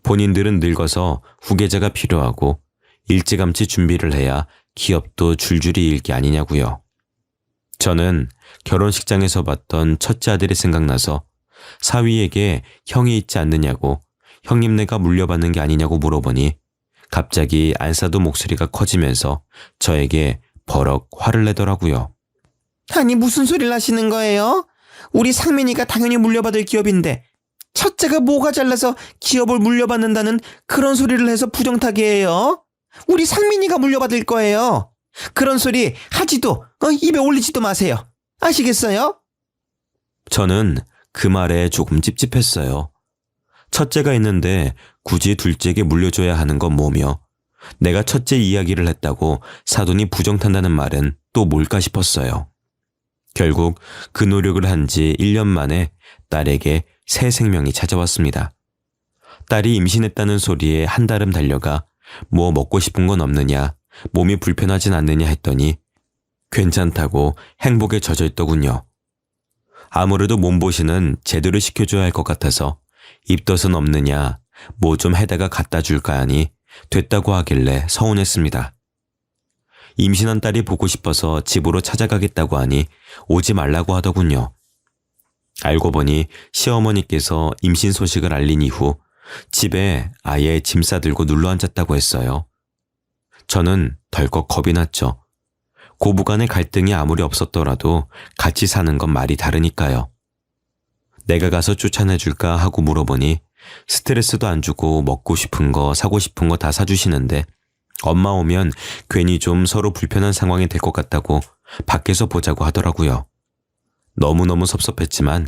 본인들은 늙어서 후계자가 필요하고 일찌감치 준비를 해야 기업도 줄줄이 일 게 아니냐고요. 저는 결혼식장에서 봤던 첫째 아들이 생각나서 사위에게 형이 있지 않느냐고 형님네가 물려받는 게 아니냐고 물어보니 갑자기 안사돈 목소리가 커지면서 저에게 버럭 화를 내더라고요. 아니 무슨 소리를 하시는 거예요? 우리 상민이가 당연히 물려받을 기업인데 첫째가 뭐가 잘나서 기업을 물려받는다는 그런 소리를 해서 부정타게 해요? 우리 상민이가 물려받을 거예요. 그런 소리 하지도 입에 올리지도 마세요. 아시겠어요? 저는 그 말에 조금 찝찝했어요. 첫째가 있는데 굳이 둘째에게 물려줘야 하는 건 뭐며 내가 첫째 이야기를 했다고 사돈이 부정탄다는 말은 또 뭘까 싶었어요. 결국 그 노력을 한 지 1년 만에 딸에게 새 생명이 찾아왔습니다. 딸이 임신했다는 소리에 한달음 달려가 뭐 먹고 싶은 건 없느냐, 몸이 불편하진 않느냐 했더니 괜찮다고 행복에 젖어 있더군요. 아무래도 몸보신은 제대로 시켜줘야 할 것 같아서 입덧은 없느냐, 뭐 좀 해다가 갖다 줄까 하니 됐다고 하길래 서운했습니다. 임신한 딸이 보고 싶어서 집으로 찾아가겠다고 하니 오지 말라고 하더군요. 알고 보니 시어머니께서 임신 소식을 알린 이후 집에 아예 짐 싸들고 눌러앉았다고 했어요. 저는 덜컥 겁이 났죠. 고부간의 갈등이 아무리 없었더라도 같이 사는 건 말이 다르니까요. 내가 가서 쫓아내줄까 하고 물어보니 스트레스도 안 주고 먹고 싶은 거 사고 싶은 거 다 사주시는데 엄마 오면 괜히 좀 서로 불편한 상황이 될 것 같다고 밖에서 보자고 하더라고요. 너무너무 섭섭했지만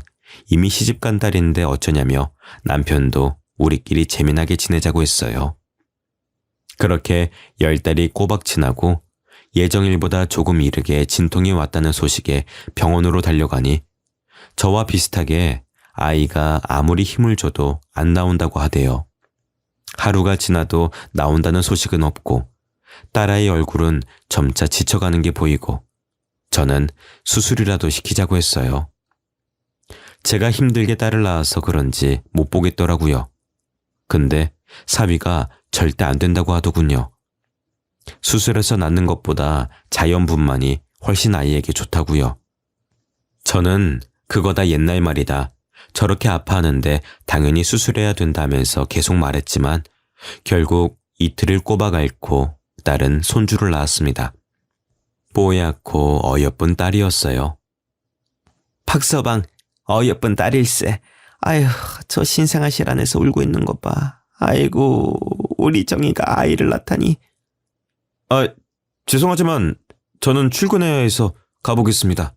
이미 시집간 딸인데 어쩌냐며 남편도 우리끼리 재미나게 지내자고 했어요. 그렇게 10달이 꼬박 지나고 예정일보다 조금 이르게 진통이 왔다는 소식에 병원으로 달려가니 저와 비슷하게 아이가 아무리 힘을 줘도 안 나온다고 하대요. 하루가 지나도 나온다는 소식은 없고 딸아이 얼굴은 점차 지쳐가는 게 보이고 저는 수술이라도 시키자고 했어요. 제가 힘들게 딸을 낳아서 그런지 못 보겠더라고요. 근데 사위가 절대 안 된다고 하더군요. 수술해서 낳는 것보다 자연분만이 훨씬 아이에게 좋다고요. 저는 그거 다 옛날 말이다. 저렇게 아파하는데 당연히 수술해야 된다면서 계속 말했지만 결국 이틀을 꼬박 앓고 딸은 손주를 낳았습니다. 뽀얗고 어여쁜 딸이었어요. 박서방, 어여쁜 딸일세. 아휴, 저 신생아실 안에서 울고 있는 것 봐. 아이고, 우리 정이가 아이를 낳다니. 죄송하지만 저는 출근해야 해서 가보겠습니다.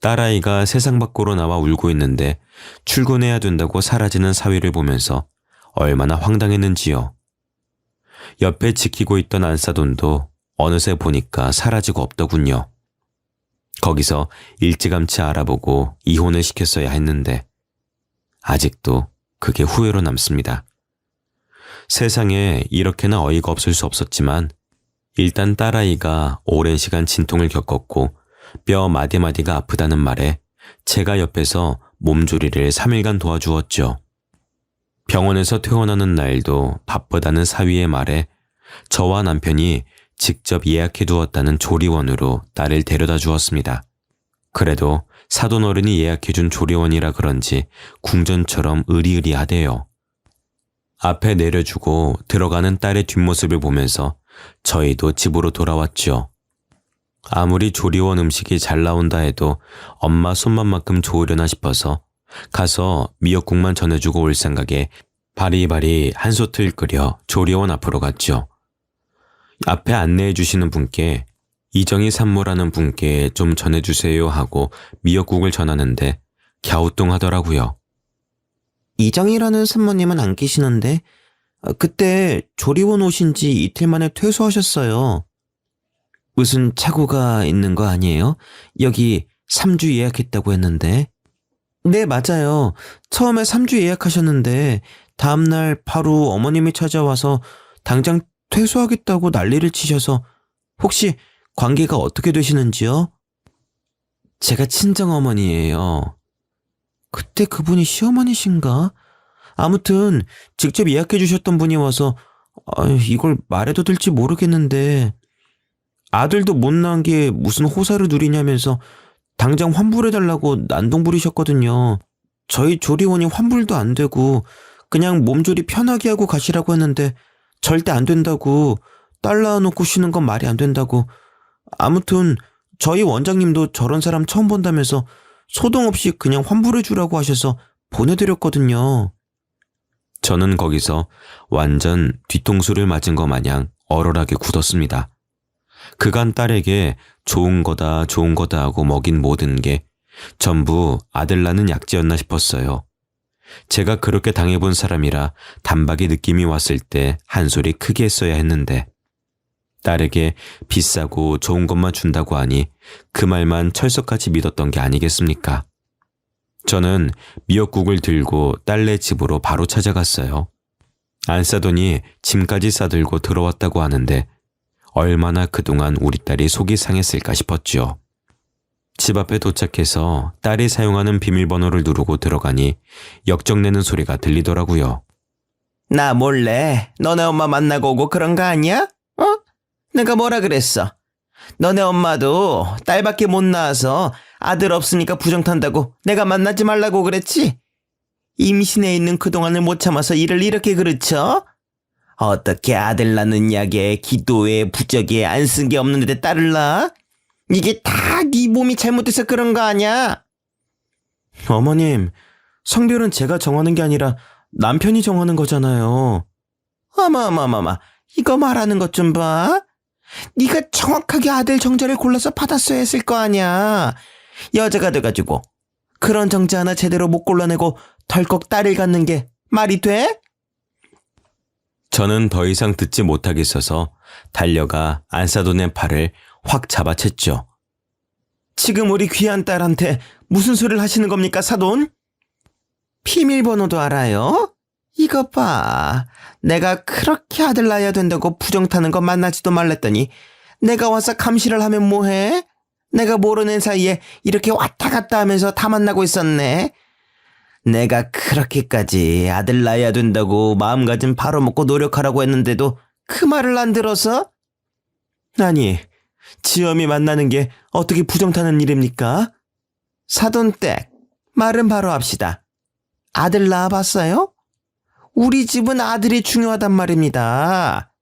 딸아이가 세상 밖으로 나와 울고 있는데 출근해야 된다고 사라지는 사위를 보면서 얼마나 황당했는지요. 옆에 지키고 있던 안사돈도 어느새 보니까 사라지고 없더군요. 거기서 일찌감치 알아보고 이혼을 시켰어야 했는데 아직도 그게 후회로 남습니다. 세상에 이렇게나 어이가 없을 수 없었지만 일단 딸아이가 오랜 시간 진통을 겪었고 뼈 마디마디가 아프다는 말에 제가 옆에서 몸조리를 3일간 도와주었죠. 병원에서 퇴원하는 날도 바쁘다는 사위의 말에 저와 남편이 직접 예약해 두었다는 조리원으로 딸을 데려다 주었습니다. 그래도 사돈 어른이 예약해준 조리원이라 그런지 궁전처럼 으리으리하대요. 앞에 내려주고 들어가는 딸의 뒷모습을 보면서 저희도 집으로 돌아왔죠. 아무리 조리원 음식이 잘 나온다 해도 엄마 손맛만큼 좋으려나 싶어서 가서 미역국만 전해주고 올 생각에 바리바리 한솥을 끓여 조리원 앞으로 갔죠. 앞에 안내해 주시는 분께 이정희 산모라는 분께 좀 전해주세요 하고 미역국을 전하는데 갸우뚱하더라고요. 이정이라는 산모님은 안 계시는데 그때 조리원 오신 지 이틀 만에 퇴소하셨어요. 무슨 착오가 있는 거 아니에요? 여기 3주 예약했다고 했는데. 네, 맞아요. 처음에 3주 예약하셨는데 다음날 바로 어머님이 찾아와서 당장 퇴소하겠다고 난리를 치셔서 혹시 관계가 어떻게 되시는지요? 제가 친정어머니예요. 그때 그분이 시어머니신가? 아무튼 직접 예약해 주셨던 분이 와서 이걸 말해도 될지 모르겠는데 아들도 못 낳은 게 무슨 호사를 누리냐면서 당장 환불해달라고 난동 부리셨거든요. 저희 조리원이 환불도 안 되고 그냥 몸조리 편하게 하고 가시라고 했는데 절대 안 된다고, 딸 낳아놓고 쉬는 건 말이 안 된다고. 아무튼 저희 원장님도 저런 사람 처음 본다면서 소동 없이 그냥 환불해주라고 하셔서 보내드렸거든요. 저는 거기서 완전 뒤통수를 맞은 것 마냥 얼얼하게 굳었습니다. 그간 딸에게 좋은 거다 하고 먹인 모든 게 전부 아들 낳는 약재였나 싶었어요. 제가 그렇게 당해본 사람이라 단박에 느낌이 왔을 때 한 소리 크게 했어야 했는데 딸에게 비싸고 좋은 것만 준다고 하니 그 말만 철석같이 믿었던 게 아니겠습니까? 저는 미역국을 들고 딸네 집으로 바로 찾아갔어요. 안 싸더니 짐까지 싸들고 들어왔다고 하는데 얼마나 그동안 우리 딸이 속이 상했을까 싶었죠. 집 앞에 도착해서 딸이 사용하는 비밀번호를 누르고 들어가니 역정내는 소리가 들리더라고요. 나 몰래 너네 엄마 만나고 오고 그런 거 아니야? 내가 뭐라 그랬어? 너네 엄마도 딸밖에 못 낳아서 아들 없으니까 부정 탄다고 내가 만나지 말라고 그랬지? 임신해 있는 그동안을 못 참아서 일을 이렇게 그르쳐? 어떻게 아들 낳는 약에 기도에 부적에 안 쓴 게 없는데 딸을 낳아? 이게 다 네 몸이 잘못돼서 그런 거 아니야? 어머님, 성별은 제가 정하는 게 아니라 남편이 정하는 거잖아요. 어마어마어마, 이거 말하는 것 좀 봐. 네가 정확하게 아들 정자를 골라서 받았어야 했을 거 아니야. 여자가 돼가지고 그런 정자 하나 제대로 못 골라내고 덜컥 딸을 갖는 게 말이 돼? 저는 더 이상 듣지 못하겠어서 달려가 안싸돈의 팔을 확 잡아챘죠. 지금 우리 귀한 딸한테 무슨 소리를 하시는 겁니까, 사돈? 비밀번호도 알아요? 이거 봐. 내가 그렇게 아들 낳아야 된다고 부정 타는 거 만나지도 말랬더니 내가 와서 감시를 하면 뭐해? 내가 모르는 사이에 이렇게 왔다 갔다 하면서 다 만나고 있었네. 내가 그렇게까지 아들 낳아야 된다고 마음가짐 바로 먹고 노력하라고 했는데도 그 말을 안 들어서? 아니, 지엄이 만나는 게 어떻게 부정 타는 일입니까? 사돈댁, 말은 바로 합시다. 아들 낳아봤어요? 우리 집은 아들이 중요하단 말입니다.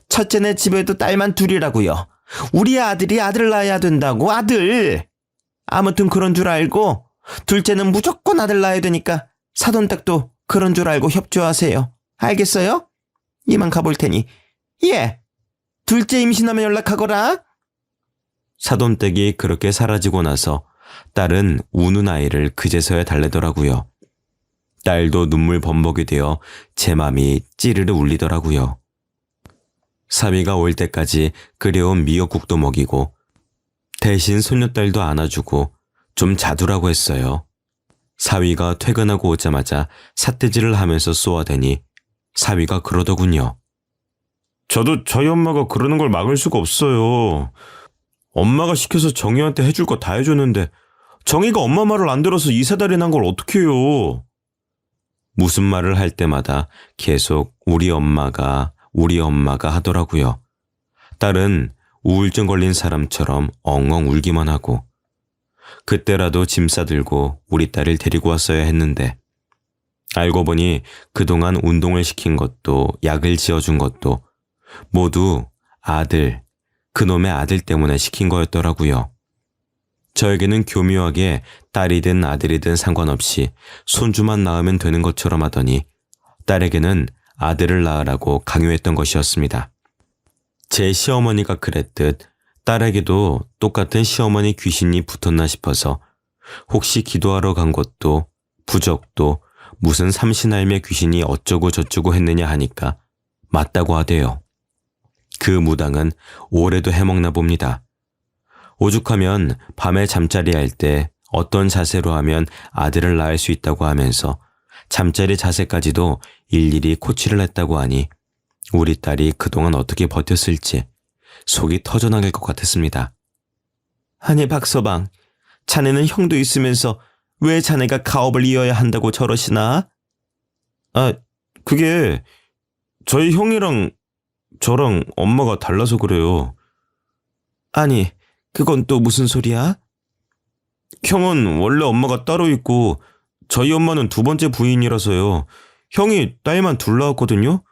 첫째네 집에도 딸만 둘이라고요. 우리 아들이 아들 낳아야 된다고, 아들. 아무튼 그런 줄 알고 둘째는 무조건 아들 낳아야 되니까 사돈댁도 그런 줄 알고 협조하세요. 알겠어요? 이만 가볼 테니. 예, 둘째 임신하면 연락하거라. 사돈댁이 그렇게 사라지고 나서 딸은 우는 아이를 그제서야 달래더라고요. 딸도 눈물 범벅이 되어 제 맘이 찌르르 울리더라고요. 사위가 올 때까지 끓여온 미역국도 먹이고 대신 손녀딸도 안아주고 좀 자두라고 했어요. 사위가 퇴근하고 오자마자 삿대질을 하면서 쏘아대니 사위가 그러더군요. 저도 저희 엄마가 그러는 걸 막을 수가 없어요. 엄마가 시켜서 정희한테 해줄 거 다 해줬는데 정희가 엄마 말을 안 들어서 이사달이 난 걸 어떻게 해요? 무슨 말을 할 때마다 계속 우리 엄마가 하더라고요. 딸은 우울증 걸린 사람처럼 엉엉 울기만 하고 그때라도 짐 싸들고 우리 딸을 데리고 왔어야 했는데 알고 보니 그동안 운동을 시킨 것도 약을 지어준 것도 모두 그놈의 아들 때문에 시킨 거였더라고요. 저에게는 교묘하게 딸이든 아들이든 상관없이 손주만 낳으면 되는 것처럼 하더니 딸에게는 아들을 낳으라고 강요했던 것이었습니다. 제 시어머니가 그랬듯 딸에게도 똑같은 시어머니 귀신이 붙었나 싶어서 혹시 기도하러 간 것도 부적도 무슨 삼신할매 귀신이 어쩌고 저쩌고 했느냐 하니까 맞다고 하대요. 그 무당은 올해도 해먹나 봅니다. 오죽하면 밤에 잠자리 할 때 어떤 자세로 하면 아들을 낳을 수 있다고 하면서 잠자리 자세까지도 일일이 코치를 했다고 하니 우리 딸이 그동안 어떻게 버텼을지 속이 터져나갈 것 같았습니다. 아니 박서방, 자네는 형도 있으면서 왜 자네가 가업을 이어야 한다고 저러시나? 그게 저희 형이랑 저랑 엄마가 달라서 그래요. 아니, 그건 또 무슨 소리야? 형은 원래 엄마가 따로 있고 저희 엄마는 두 번째 부인이라서요. 형이 딸만 둘 낳았거든요.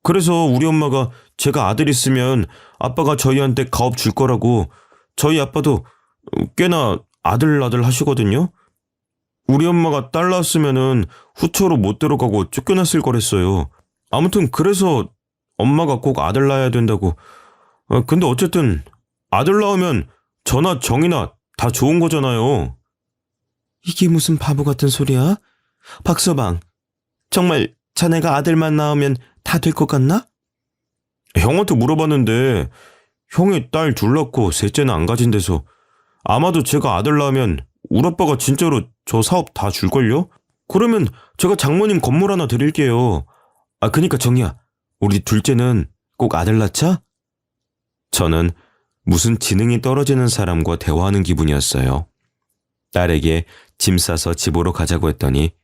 그래서 우리 엄마가 제가 아들 있으면 아빠가 저희한테 가업 줄 거라고 저희 아빠도 꽤나 아들 하시거든요. 우리 엄마가 딸 낳았으면은 후처로 못 들어가고 쫓겨났을 거랬어요. 아무튼 그래서 엄마가 꼭 아들 낳아야 된다고. 근데 어쨌든 아들 낳으면 저나 정이나 다 좋은 거잖아요. 이게 무슨 바보 같은 소리야? 박서방, 정말 자네가 아들만 낳으면 다 될 것 같나? 형한테 물어봤는데 형이 딸 둘 낳고 셋째는 안 가진 데서 아마도 제가 아들 낳으면 우리 아빠가 진짜로 저 사업 다 줄걸요? 그러면 제가 장모님 건물 하나 드릴게요. 그니까 정이야, 우리 둘째는 꼭 아들 낳자? 저는 무슨 지능이 떨어지는 사람과 대화하는 기분이었어요. 딸에게 짐 싸서 집으로 가자고 했더니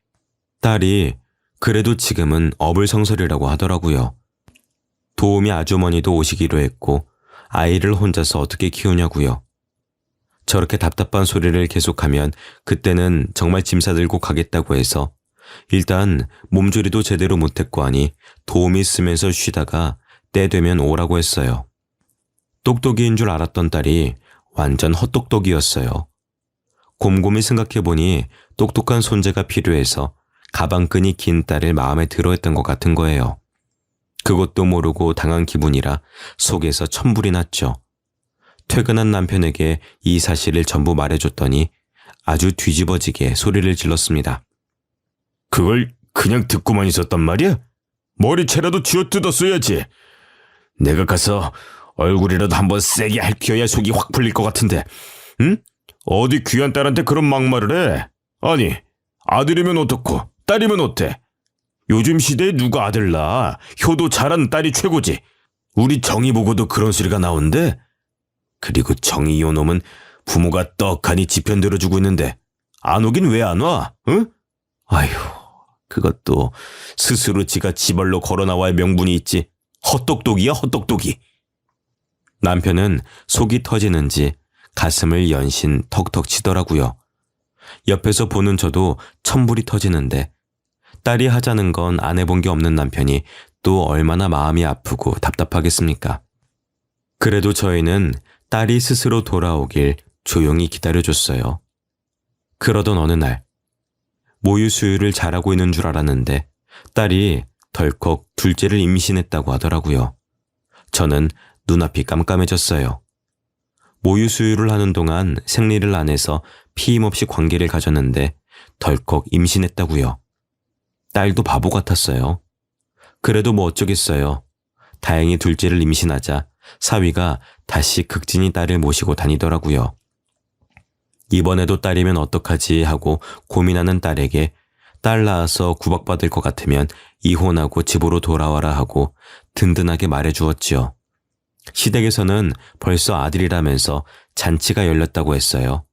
딸이 그래도 지금은 어불성설이라고 하더라고요. 도우미 아주머니도 오시기로 했고 아이를 혼자서 어떻게 키우냐고요. 저렇게 답답한 소리를 계속하면 그때는 정말 짐 싸들고 가겠다고 해서 일단 몸조리도 제대로 못했고 하니 도우미 쓰면서 쉬다가 때 되면 오라고 했어요. 똑똑이인 줄 알았던 딸이 완전 헛똑똑이었어요. 곰곰이 생각해보니 똑똑한 손재가 필요해서 가방끈이 긴 딸을 마음에 들어했던 것 같은 거예요. 그것도 모르고 당한 기분이라 속에서 천불이 났죠. 퇴근한 남편에게 이 사실을 전부 말해줬더니 아주 뒤집어지게 소리를 질렀습니다. 그걸 그냥 듣고만 있었단 말이야? 머리채라도 쥐어뜯었어야지. 내가 가서 얼굴이라도 한번 세게 핥혀야 속이 확 풀릴 것 같은데. 응? 어디 귀한 딸한테 그런 막말을 해? 아니, 아들이면 어떻고 딸이면 어때? 요즘 시대에 누가 아들 낳아? 효도 잘하는 딸이 최고지. 우리 정이 보고도 그런 소리가 나온대? 그리고 정이 요놈은 부모가 떡하니 지편 들어주고 있는데 안 오긴 왜 안 와? 응? 아휴, 그것도 스스로 지가 지발로 걸어 나와야 명분이 있지. 헛똑똑이야, 헛똑똑이. 남편은 속이 터지는지 가슴을 연신 턱턱 치더라고요. 옆에서 보는 저도 천불이 터지는데 딸이 하자는 건 안 해본 게 없는 남편이 또 얼마나 마음이 아프고 답답하겠습니까? 그래도 저희는 딸이 스스로 돌아오길 조용히 기다려줬어요. 그러던 어느 날 모유 수유를 잘하고 있는 줄 알았는데 딸이 덜컥 둘째를 임신했다고 하더라고요. 저는 눈앞이 깜깜해졌어요. 모유 수유를 하는 동안 생리를 안 해서 피임 없이 관계를 가졌는데 덜컥 임신했다고요. 딸도 바보 같았어요. 그래도 뭐 어쩌겠어요. 다행히 둘째를 임신하자 사위가 다시 극진히 딸을 모시고 다니더라고요. 이번에도 딸이면 어떡하지 하고 고민하는 딸에게 딸 낳아서 구박받을 것 같으면 이혼하고 집으로 돌아와라 하고 든든하게 말해주었지요. 시댁에서는 벌써 아들이라면서 잔치가 열렸다고 했어요.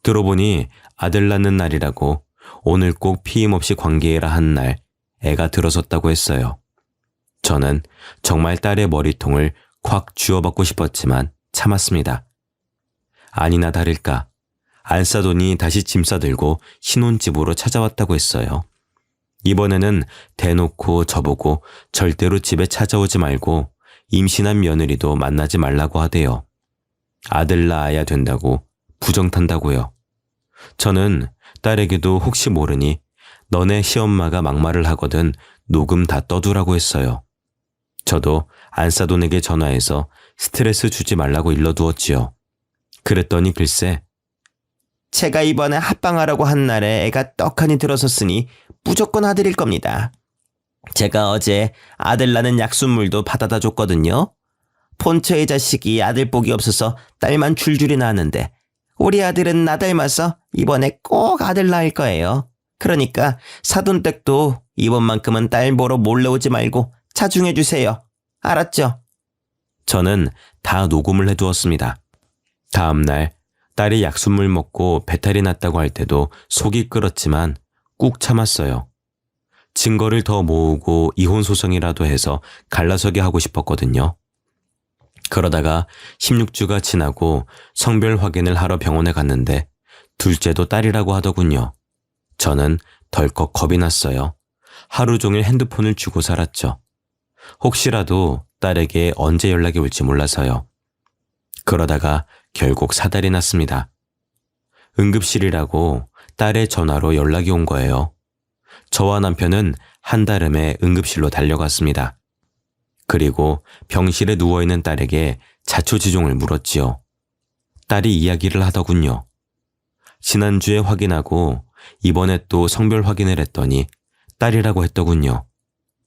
들어보니 아들 낳는 날이라고 오늘 꼭 피임 없이 관계해라 한 날 애가 들어섰다고 했어요. 저는 정말 딸의 머리통을 콱 쥐어받고 싶었지만 참았습니다. 아니나 다를까 안 싸더니 다시 짐 싸들고 신혼집으로 찾아왔다고 했어요. 이번에는 대놓고 저보고 절대로 집에 찾아오지 말고 임신한 며느리도 만나지 말라고 하대요. 아들 낳아야 된다고 부정탄다고요. 저는 딸에게도 혹시 모르니 너네 시엄마가 막말을 하거든 녹음 다 떠두라고 했어요. 저도 안싸돈에게 전화해서 스트레스 주지 말라고 일러두었지요. 그랬더니 글쎄 제가 이번에 합방하라고 한 날에 애가 떡하니 들어섰으니 무조건 아들일 겁니다. 제가 어제 아들 낳는 약순물도 받아다 줬거든요. 폰처의 자식이 아들 복이 없어서 딸만 줄줄이 낳았는데 우리 아들은 나 닮아서 이번에 꼭 아들 낳을 거예요. 그러니까 사돈댁도 이번만큼은 딸 보러 몰래 오지 말고 자중해 주세요. 알았죠? 저는 다 녹음을 해두었습니다. 다음 날 딸이 약수물 먹고 배탈이 났다고 할 때도 속이 끓었지만 꾹 참았어요. 증거를 더 모으고 이혼 소송이라도 해서 갈라서게 하고 싶었거든요. 그러다가 16주가 지나고 성별 확인을 하러 병원에 갔는데 둘째도 딸이라고 하더군요. 저는 덜컥 겁이 났어요. 하루 종일 핸드폰을 쥐고 살았죠. 혹시라도 딸에게 언제 연락이 올지 몰라서요. 그러다가 결국 사달이 났습니다. 응급실이라고 딸의 전화로 연락이 온 거예요. 저와 남편은 한달음에 응급실로 달려갔습니다. 그리고 병실에 누워있는 딸에게 자초지종을 물었지요. 딸이 이야기를 하더군요. 지난주에 확인하고 이번에 또 성별 확인을 했더니 딸이라고 했더군요.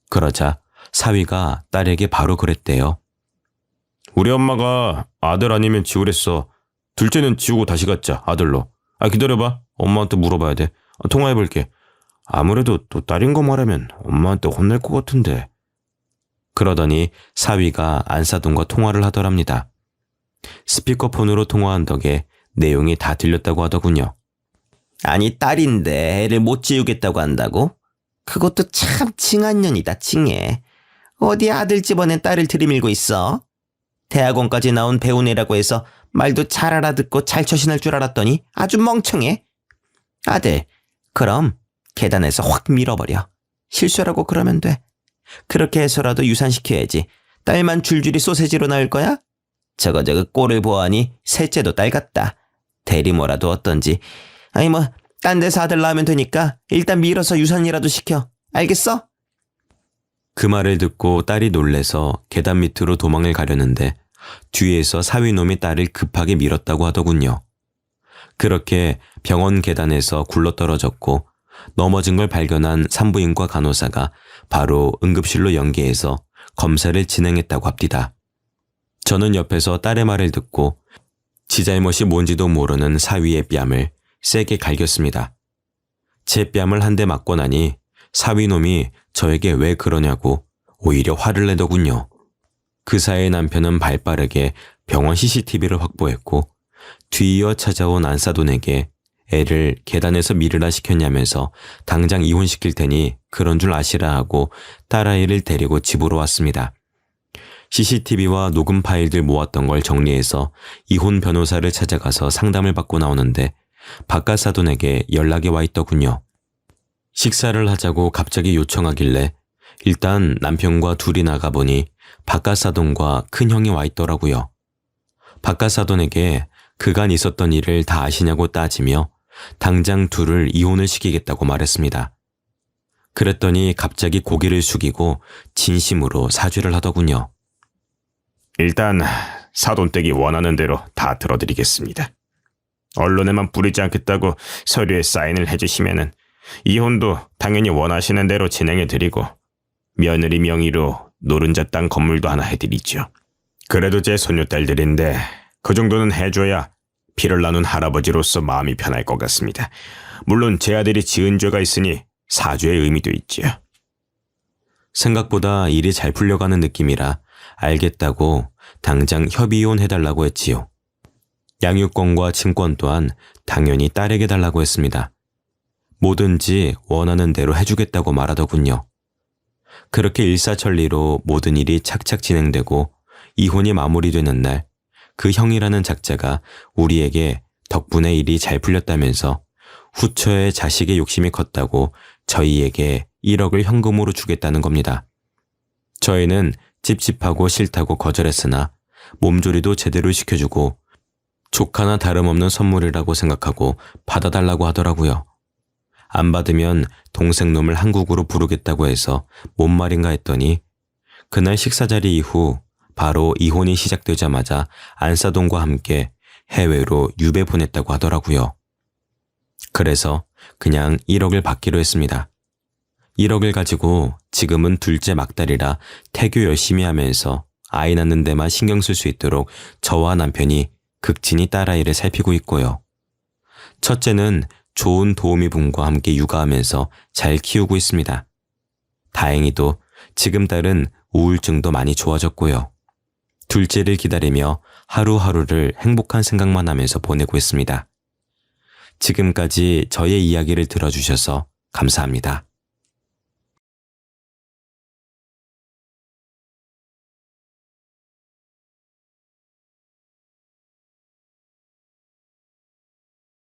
그러자 사위가 딸에게 바로 그랬대요. 우리 엄마가 아들 아니면 지우랬어. 둘째는 지우고 다시 갖자, 아들로. 기다려봐. 엄마한테 물어봐야 돼. 통화해볼게. 아무래도 또 딸인 거 말하면 엄마한테 혼날 것 같은데. 그러더니 사위가 안사돈과 통화를 하더랍니다. 스피커폰으로 통화한 덕에 내용이 다 들렸다고 하더군요. 아니 딸인데 애를 못 지우겠다고 한다고? 그것도 참 칭한 년이다 칭해. 어디 아들 집안에 딸을 들이밀고 있어? 대학원까지 나온 배우네라고 해서 말도 잘 알아듣고 잘 처신할 줄 알았더니 아주 멍청해. 아들, 그럼 계단에서 확 밀어버려. 실수라고 그러면 돼. 그렇게 해서라도 유산시켜야지. 딸만 줄줄이 소세지로 나올 거야? 저거 꼴을 보아하니 셋째도 딸 같다. 대리모라도 어떤지. 아니 뭐 딴 데서 아들 낳으면 되니까 일단 밀어서 유산이라도 시켜. 알겠어? 그 말을 듣고 딸이 놀래서 계단 밑으로 도망을 가려는데 뒤에서 사위놈이 딸을 급하게 밀었다고 하더군요. 그렇게 병원 계단에서 굴러떨어졌고 넘어진 걸 발견한 산부인과 간호사가 바로 응급실로 연계해서 검사를 진행했다고 합디다. 저는 옆에서 딸의 말을 듣고 지 잘못이 뭔지도 모르는 사위의 뺨을 세게 갈겼습니다. 제 뺨을 한 대 맞고 나니 사위놈이 저에게 왜 그러냐고 오히려 화를 내더군요. 그 사이 남편은 발빠르게 병원 CCTV를 확보했고 뒤이어 찾아온 안사돈에게 애를 계단에서 밀으라 시켰냐면서 당장 이혼시킬 테니 그런 줄 아시라 하고 딸아이를 데리고 집으로 왔습니다. CCTV와 녹음 파일들 모았던 걸 정리해서 이혼 변호사를 찾아가서 상담을 받고 나오는데 바깥 사돈에게 연락이 와 있더군요. 식사를 하자고 갑자기 요청하길래 일단 남편과 둘이 나가보니 바깥 사돈과 큰형이 와 있더라고요. 바깥 사돈에게 그간 있었던 일을 다 아시냐고 따지며 당장 둘을 이혼을 시키겠다고 말했습니다. 그랬더니 갑자기 고개를 숙이고 진심으로 사죄를 하더군요. 일단 사돈댁이 원하는 대로 다 들어드리겠습니다. 언론에만 뿌리지 않겠다고 서류에 사인을 해주시면은 이혼도 당연히 원하시는 대로 진행해드리고 며느리 명의로 노른자 땅 건물도 하나 해드리죠. 그래도 제 손녀딸들인데 그 정도는 해줘야 피를 나눈 할아버지로서 마음이 편할 것 같습니다. 물론 제 아들이 지은 죄가 있으니 사죄의 의미도 있지요. 생각보다 일이 잘 풀려가는 느낌이라 알겠다고 당장 협의이혼 해달라고 했지요. 양육권과 친권 또한 당연히 딸에게 달라고 했습니다. 뭐든지 원하는 대로 해주겠다고 말하더군요. 그렇게 일사천리로 모든 일이 착착 진행되고 이혼이 마무리되는 날, 그 형이라는 작자가 우리에게 덕분에 일이 잘 풀렸다면서 후처에 자식의 욕심이 컸다고 저희에게 1억을 현금으로 주겠다는 겁니다. 저희는 찝찝하고 싫다고 거절했으나 몸조리도 제대로 시켜주고 조카나 다름없는 선물이라고 생각하고 받아달라고 하더라고요. 안 받으면 동생놈을 한국으로 부르겠다고 해서 뭔 말인가 했더니 그날 식사 자리 이후 바로 이혼이 시작되자마자 안사돈과 함께 해외로 유배 보냈다고 하더라고요. 그래서 그냥 1억을 받기로 했습니다. 1억을 가지고 지금은 둘째 막달이라 태교 열심히 하면서 아이 낳는 데만 신경 쓸 수 있도록 저와 남편이 극진히 딸아이를 살피고 있고요. 첫째는 좋은 도우미 분과 함께 육아하면서 잘 키우고 있습니다. 다행히도 지금 딸은 우울증도 많이 좋아졌고요. 둘째를 기다리며 하루하루를 행복한 생각만 하면서 보내고 있습니다. 지금까지 저의 이야기를 들어주셔서 감사합니다.